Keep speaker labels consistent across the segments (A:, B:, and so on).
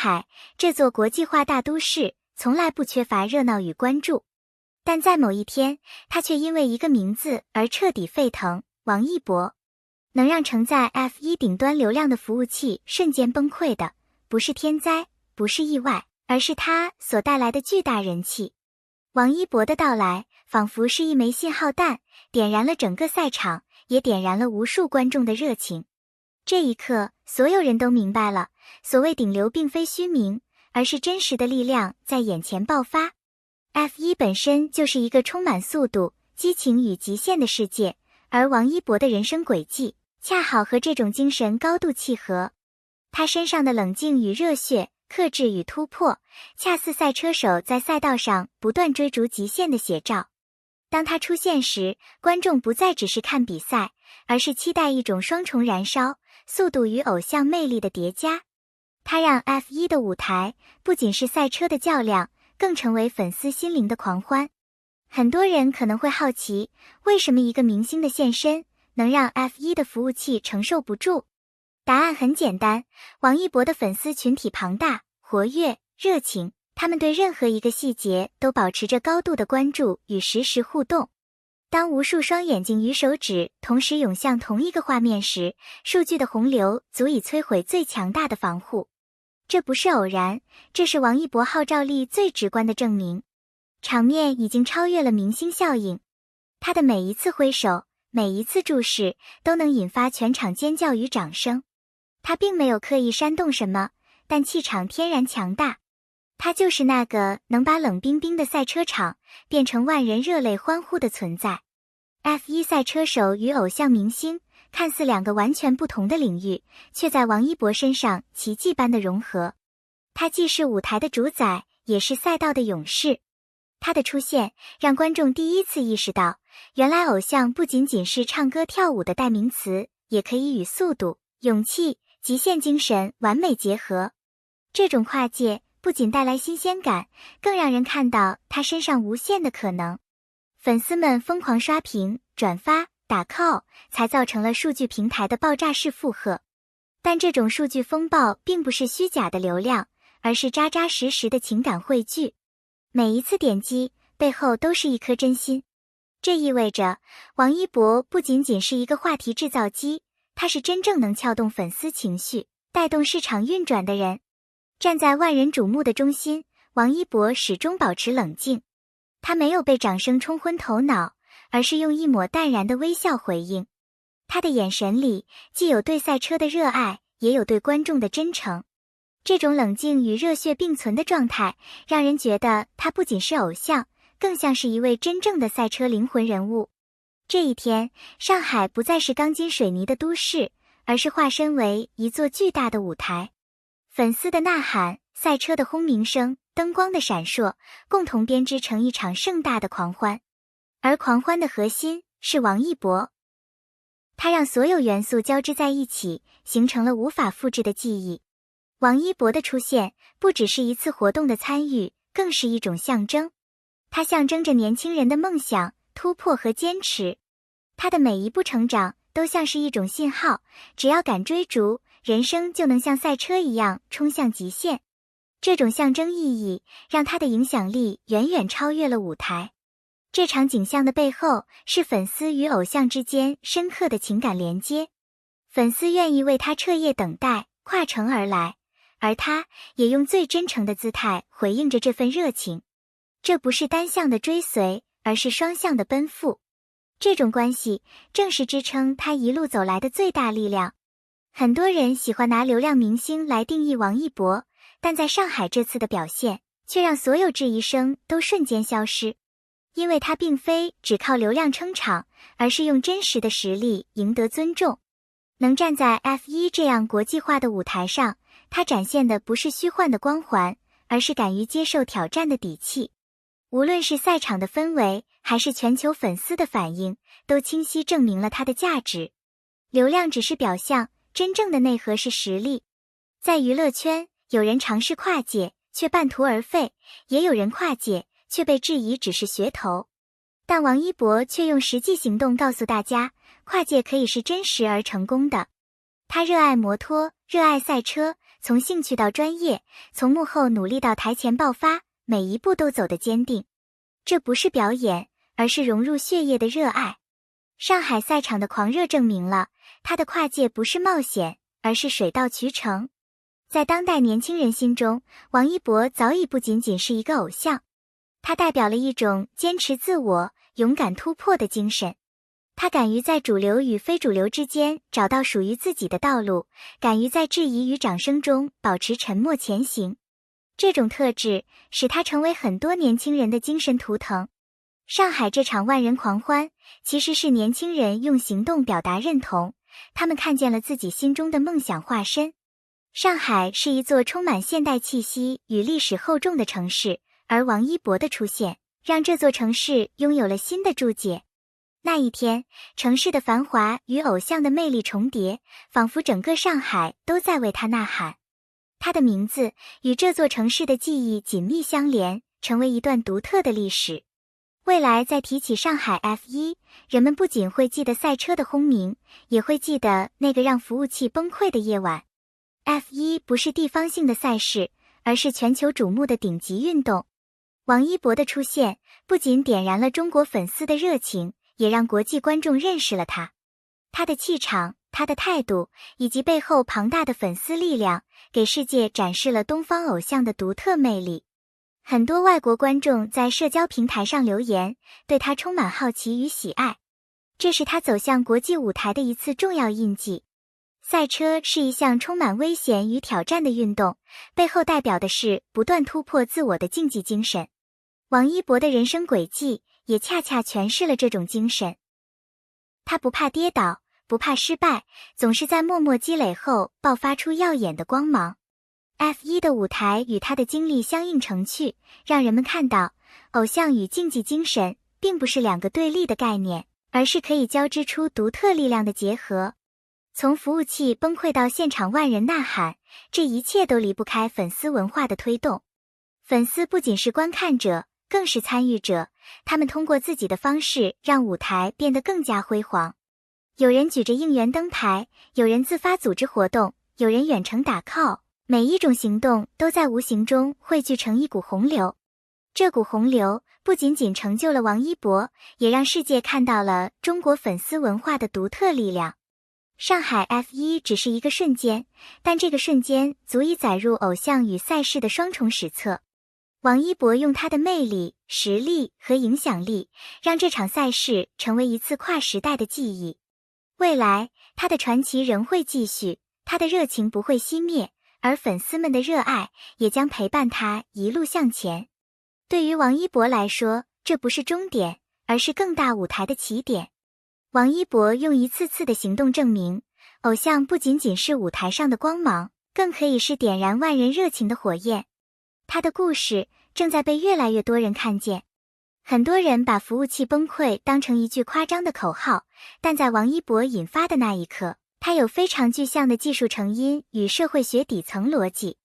A: 海，这座国际化大都市从来不缺乏热闹与关注。但在某一天，它却因为一个名字而彻底沸腾。王一博。能让承载 F1 顶端流量的服务器瞬间崩溃的，不是天灾，不是意外，而是它所带来的巨大人气。王一博的到来，仿佛是一枚信号弹，点燃了整个赛场，也点燃了无数观众的热情。这一刻，所有人都明白了，所谓顶流并非虚名，而是真实的力量在眼前爆发。F1 本身就是一个充满速度、激情与极限的世界，而王一博的人生轨迹恰好和这种精神高度契合。他身上的冷静与热血，克制与突破，恰似赛车手在赛道上不断追逐极限的写照。当他出现时，观众不再只是看比赛，而是期待一种双重燃烧，速度与偶像魅力的叠加。他让 F1 的舞台不仅是赛车的较量，更成为粉丝心灵的狂欢。很多人可能会好奇，为什么一个明星的现身能让 F1 的服务器承受不住？答案很简单，王一博的粉丝群体庞大、活跃、热情，他们对任何一个细节都保持着高度的关注与实时互动。当无数双眼睛与手指同时涌向同一个画面时，数据的洪流足以摧毁最强大的防护。这不是偶然，这是王一博号召力最直观的证明。场面已经超越了明星效应，他的每一次挥手，每一次注视，都能引发全场尖叫与掌声。他并没有刻意煽动什么，但气场天然强大。他就是那个能把冷冰冰的赛车场变成万人热泪欢呼的存在。F1 赛车手与偶像明星看似两个完全不同的领域，却在王一博身上奇迹般的融合。他既是舞台的主宰，也是赛道的勇士。他的出现让观众第一次意识到，原来偶像不仅仅是唱歌跳舞的代名词，也可以与速度、勇气、极限精神完美结合。这种跨界不仅带来新鲜感，更让人看到他身上无限的可能。粉丝们疯狂刷屏、转发、打 call， 才造成了数据平台的爆炸式负荷。但这种数据风暴并不是虚假的流量，而是扎扎实实的情感汇聚。每一次点击背后都是一颗真心。这意味着王一博不仅仅是一个话题制造机，他是真正能撬动粉丝情绪、带动市场运转的人。站在万人瞩目的中心，王一博始终保持冷静。他没有被掌声冲昏头脑，而是用一抹淡然的微笑回应。他的眼神里既有对赛车的热爱，也有对观众的真诚。这种冷静与热血并存的状态，让人觉得他不仅是偶像，更像是一位真正的赛车灵魂人物。这一天，上海不再是钢筋水泥的都市，而是化身为一座巨大的舞台。粉丝的呐喊，赛车的轰鸣声，灯光的闪烁，共同编织成一场盛大的狂欢。而狂欢的核心是王一博，他让所有元素交织在一起，形成了无法复制的记忆。王一博的出现不只是一次活动的参与，更是一种象征。它象征着年轻人的梦想、突破和坚持。他的每一步成长都像是一种信号，只要敢追逐，人生就能像赛车一样冲向极限。这种象征意义让他的影响力远远超越了舞台。这场景象的背后是粉丝与偶像之间深刻的情感连接。粉丝愿意为他彻夜等待，跨城而来，而他也用最真诚的姿态回应着这份热情。这不是单向的追随，而是双向的奔赴。这种关系正是支撑他一路走来的最大力量。很多人喜欢拿流量明星来定义王一博，但在上海这次的表现却让所有质疑声都瞬间消失。因为他并非只靠流量撑场，而是用真实的实力赢得尊重。能站在 F1 这样国际化的舞台上，他展现的不是虚幻的光环，而是敢于接受挑战的底气。无论是赛场的氛围，还是全球粉丝的反应，都清晰证明了他的价值。流量只是表象，真正的内核是实力。在娱乐圈，有人尝试跨界，却半途而废，也有人跨界，却被质疑只是噱头。但王一博却用实际行动告诉大家，跨界可以是真实而成功的。他热爱摩托，热爱赛车，从兴趣到专业，从幕后努力到台前爆发，每一步都走得坚定。这不是表演，而是融入血液的热爱。上海赛场的狂热证明了，他的跨界不是冒险，而是水到渠成。在当代年轻人心中，王一博早已不仅仅是一个偶像，他代表了一种坚持自我、勇敢突破的精神。他敢于在主流与非主流之间找到属于自己的道路，敢于在质疑与掌声中保持沉默前行。这种特质使他成为很多年轻人的精神图腾。上海这场万人狂欢，其实是年轻人用行动表达认同，他们看见了自己心中的梦想化身。上海是一座充满现代气息与历史厚重的城市，而王一博的出现，让这座城市拥有了新的注解。那一天，城市的繁华与偶像的魅力重叠，仿佛整个上海都在为他呐喊。他的名字与这座城市的记忆紧密相连，成为一段独特的历史。未来再提起上海 F1， 人们不仅会记得赛车的轰鸣，也会记得那个让服务器崩溃的夜晚。F1 不是地方性的赛事，而是全球瞩目的顶级运动。王一博的出现，不仅点燃了中国粉丝的热情，也让国际观众认识了他。他的气场，他的态度，以及背后庞大的粉丝力量，给世界展示了东方偶像的独特魅力。很多外国观众在社交平台上留言，对他充满好奇与喜爱。这是他走向国际舞台的一次重要印记。赛车是一项充满危险与挑战的运动，背后代表的是不断突破自我的竞技精神。王一博的人生轨迹也恰恰诠释了这种精神。他不怕跌倒，不怕失败，总是在默默积累后爆发出耀眼的光芒。F1 的舞台与他的经历相映成趣，让人们看到偶像与竞技精神并不是两个对立的概念，而是可以交织出独特力量的结合。从服务器崩溃到现场万人呐喊，这一切都离不开粉丝文化的推动。粉丝不仅是观看者，更是参与者，他们通过自己的方式让舞台变得更加辉煌。有人举着应援灯牌，有人自发组织活动，有人远程打 call， 每一种行动都在无形中汇聚成一股洪流。这股洪流不仅仅成就了王一博，也让世界看到了中国粉丝文化的独特力量。上海 F1 只是一个瞬间，但这个瞬间足以载入偶像与赛事的双重史册。王一博用他的魅力、实力和影响力，让这场赛事成为一次跨时代的记忆。未来，他的传奇仍会继续，他的热情不会熄灭，而粉丝们的热爱也将陪伴他一路向前。对于王一博来说，这不是终点，而是更大舞台的起点。王一博用一次次的行动证明，偶像不仅仅是舞台上的光芒，更可以是点燃万人热情的火焰。他的故事正在被越来越多人看见。很多人把服务器崩溃当成一句夸张的口号，但在王一博引发的那一刻，他有非常具象的技术成因与社会学底层逻辑。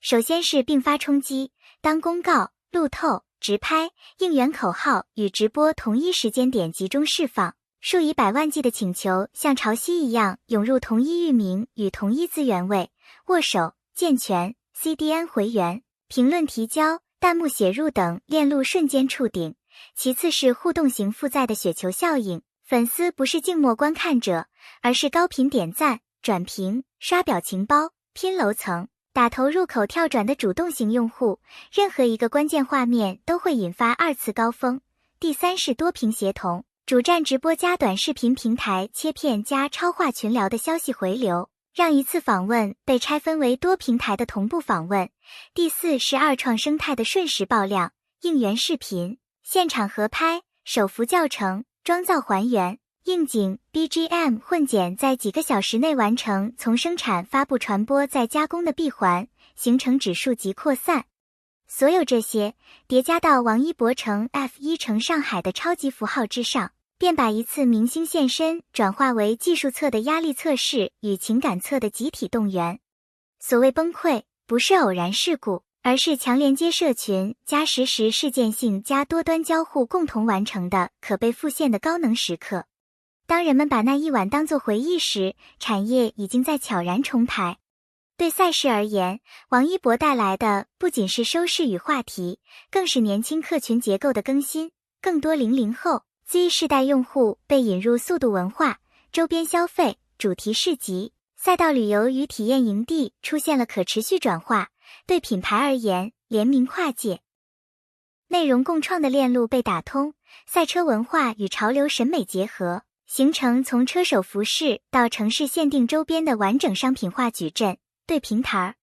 A: 首先是并发冲击，当公告、路透、直拍、应援口号与直播同一时间点集中释放，数以百万计的请求像潮汐一样涌入同一域名与同一资源位，握手、健全、CDN 回源、评论提交、弹幕写入等链路瞬间触顶。其次是互动型负载的雪球效应，粉丝不是静默观看者，而是高频点赞、转评、刷表情包、拼楼层、打头入口跳转的主动型用户，任何一个关键画面都会引发二次高峰。第三是多屏协同，主站直播加短视频平台切片加超话群聊的消息回流，让一次访问被拆分为多平台的同步访问。第四是二创生态的瞬时爆量，应援视频、现场合拍、手幅教程、妆造还原、应景 BGM 混剪在几个小时内完成，从生产、发布、传播再加工的闭环，形成指数级扩散。所有这些叠加到王一博成 F1 成上海的超级符号之上，便把一次明星现身转化为技术侧的压力测试与情感侧的集体动员。所谓崩溃，不是偶然事故，而是强连接社群加实时事件性加多端交互共同完成的可被复现的高能时刻。当人们把那一晚当作回忆时，产业已经在悄然重排。对赛事而言，王一博带来的不仅是收视与话题，更是年轻客群结构的更新。更多00后、Z 世代用户被引入速度文化、周边消费、主题市集、赛道旅游与体验营地出现了可持续转化。对品牌而言，联名跨界、内容共创的链路被打通，赛车文化与潮流审美结合，形成从车手服饰到城市限定周边的完整商品化矩阵。对平台